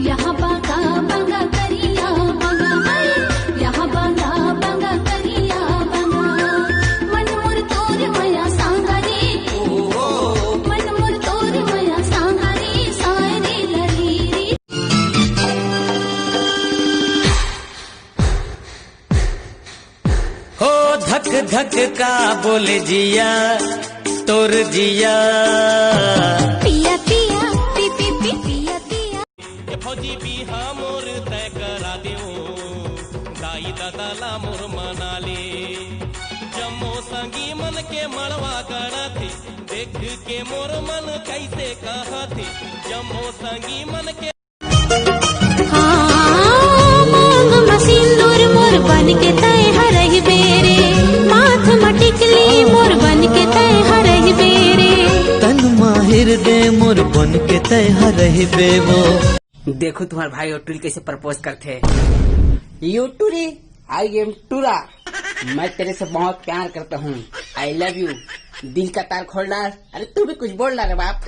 यहाँ बागा बागा करिया बागा है, यहाँ बागा बागा करिया बागा। मन मोर तोर मया सांगारी, मन मोर तोर मया सांगारी, सायरी लरीरी। हो धक धक का बोले जिया तोर जिया, पिया पिया पी पी पी पिया पिया। फौजी बिहा मोर तय करा देऊ, दाई दादा ला मोर मनाले। जम्मो संगी मन के मड़वा गड़ा थे, देख के मोर मन कैसे कहा थे। जम्मो संगी मन के मांग मसीन दूर मोर बन के तय हरही बेरे, माथ मटिकली मोर बन के तय हरही बेरे। तन माहिर दे मोर बन के तय हरही बेवो। देखो तुम्हारे भाई और टूरी कैसे प्रपोज करते हैं। यू टूरी, आई एम टूरा, मैं तेरे से बहुत प्यार करता हूँ। आई लव यू, दिल का तार खोल डाल। अरे तू भी कुछ बोल रहा है बाप।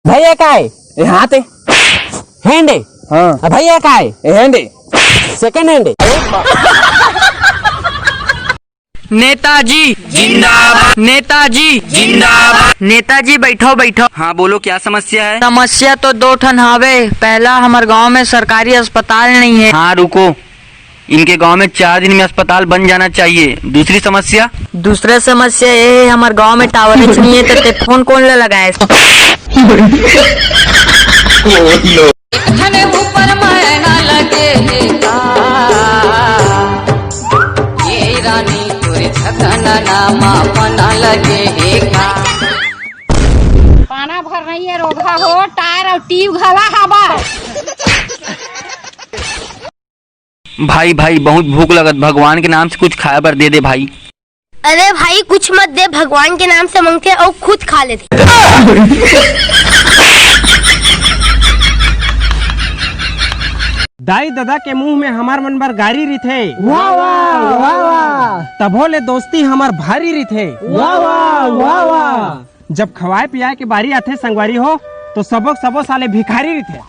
भैया का है हाथ है, हैंड है। हाँ भैया का है हैंड है, सेकंड हैंड है। नेताजी जिंदाबाद, नेताजी जिंदाबाद। नेताजी बैठो बैठो। हाँ बोलो, क्या समस्या है? समस्या तो दो ठन हावे। पहला, हमारे गांव में सरकारी अस्पताल नहीं है। हाँ रुको, इनके गांव में 4 दिन में अस्पताल बन जाना चाहिए। दूसरी समस्या? दूसरा समस्या ये है, हमारे गांव में टावर नहीं है, तो फोन कौन लगाए। ऊपर मैना लगे ये रानी तोरे छकना नामा पना लगे पाना भर नहीं है, रोगा हो टायर और ट्यूब घला हवा। भाई भाई बहुत भूख लगत, भगवान के नाम से कुछ खाया पर दे दे भाई। अरे भाई कुछ मत दे, भगवान के नाम से मांगते और खुद खा लेते। दाई दादा के मुंह में हमार मन भर गारी रही थे। वाह वाह वाह वाह। तभो ले दोस्ती हमार भारी रही थे। वाह वाह वाह वाह। जब खवाए पियाए के बारी आथे संगवारी हो, तो सबो साले भिखारी रही थे।